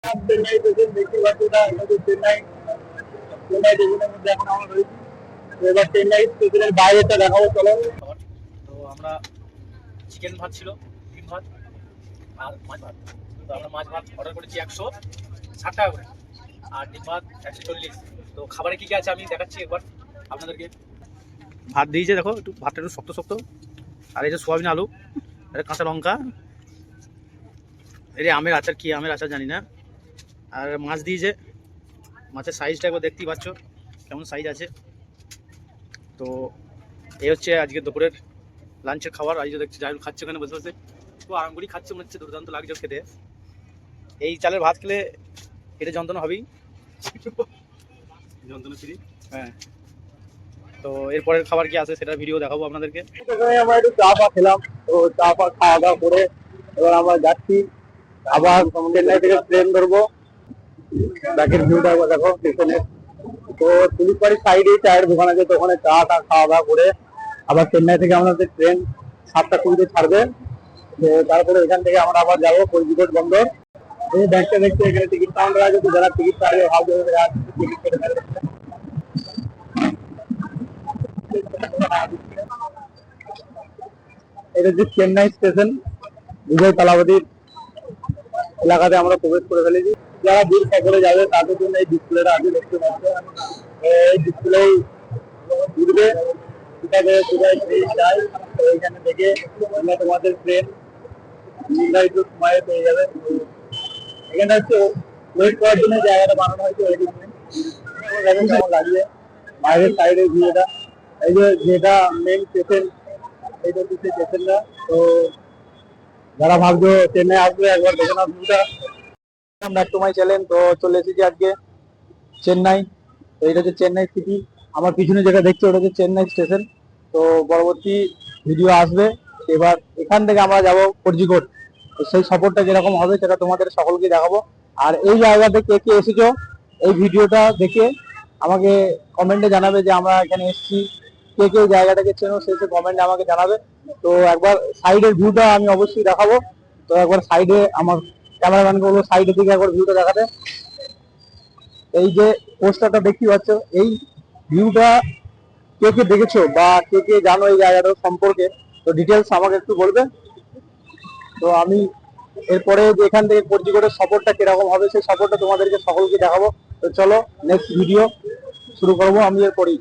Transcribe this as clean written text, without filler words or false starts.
Chennai patient দেখতে পাচ্ছি, চেন্নাই চেন্নাই ডিভিশনের মধ্যে এখন আমরা রয়েছি। তো এবার চেন্নাই স্টেশনের বাইরেটা দেখাবো, চলো। তো আমরা চিকেন ভাত ছিল, ডিম ভাত আর মাছ ভাত। তো আমরা মাছ ভাত অর্ডার করেছি 160 টাকা করে, আর ডিম ভাত 140। তো খাবারে কি কি আছে আমি দেখাচ্ছি একবার আপনাদেরকে। ভাত দিয়েছে, দেখো একটু ভাতটা একটু শক্ত শক্ত, আর এই যে সোয়াবিন আলু, এটা কাঁচা লঙ্কা, এই যে আমের আচার, কি আমের আচার জানি না, আর মাছ দিয়েছে। মাছের সাইজটা একবার দেখতেই পাচ্ছ কেমন সাইজ আছে। তো এই হচ্ছে আজকে দুপুরের লাঞ্চের খাবার। আজ দেখছি জাহিল খাচ্ছে ওখানে বসে বসে, খুব আরাম করেই খাচ্ছে, মনে হচ্ছে দুর্দান্ত লাগছে খেতে। এই চালের ভাত খেলে এটা যন্ত্রণা হবেই, যন্ত্রণা ফ্রি। হ্যাঁ, তো এরপরের খাবার কি আছে সেটার ভিডিও দেখাবো আপনাদেরকে। আমরা একটু চা পা খেলাম, তো চা পা খাওয়া দাওয়া করে এবার আমরা যাচ্ছি আবার চেন্নাই থেকে ট্রেন ধরবো। ব্যাকের ভিউটা একবার দেখো স্টেশনের। তো পুলিশবাড়ির সাইডে চায়ের দোকান আছে, তো ওখানে চা টা খাওয়া দাওয়া করে আবার চেন্নাই থেকে আমাদের ট্রেন 7টা 20 ছাড়বে। তো তারপরে এখান থেকে আমরা আবার যাবো কোজিকোড বন্দর। এই দেখতে দেখতে এখানে টিকিট কাউন্টার আছে, তো যারা টিকিট কাটবে ভাববে টিকিট কেটে ফেলবে। এটা হচ্ছে চেন্নাই স্টেশন, বিজয় তালাবতীর এলাকাতে আমরা প্রবেশ করে ফেলেছি। যারা দূর সফরে যাবে তাদের জন্য এই ডিসপ্লেটা আগে দেখতে পাচ্ছে। এই ডিসপ্লে ঘুরবে, কোথায় কোথায় ট্রেন যায়, তো এইখানে থেকে তোমরা তোমাদের ট্রেন নির্ধারিত সময়ে পেয়ে যাবে। এখানে হচ্ছে ওয়েট করার জন্য জায়গাটা বানানো হয়েছে ওয়েটিং রুম। কেমন লাগছে বাইরের সাইডের ভিউটা, এই যে যেটা মেন স্টেশন, এইটা হচ্ছে স্টেশনটা। তো যারা ভাবছো চেন্নাই আসবে একবার দেখে নাও ভিউটা। আমরা তোমায় চ্যালেঞ্জ, তো চলে এসেছি আজকে চেন্নাই। তো এটা হচ্ছে চেন্নাই সিটি, আমার পিছনে যেটা দেখছো ওটা হচ্ছে চেন্নাই স্টেশন। তো পরবর্তী ভিডিও আসবে, এবার এখান থেকে আমরা যাব কোজিকোড। তো সেই সফরটা যেরকম হবে সেটা তোমাদের সকলকে দেখাবো। আর এই জায়গাতে কে কে এসেছো এই ভিডিওটা দেখে আমাকে কমেন্টে জানাবে যে আমরা এখানে এসেছি। কে কে জায়গাটাকে চেনো সেই কমেন্টে আমাকে জানাবে। তো একবার সাইডের ভিউটা আমি অবশ্যই দেখাবো। তো একবার সাইডে আমার ক্যামেরাম্যানকে বলবো সাইডের দিকে একবার ভিউটা দেখাতে। এই যে পোস্টারটা দেখতে পাচ্ছ, এই ভিউটা কে কে দেখেছো বা কে কে জানো এই জায়গাটার সম্পর্কে, তো ডিটেলস আমাকে একটু বলবে। তো আমি এরপরে যে এখান থেকে কোজিকোডের সফরটা কিরকম হবে সেই সফরটা তোমাদেরকে সকলকে দেখাবো। তো চলো নেক্সট ভিডিও শুরু করবো আমি এরপরেই।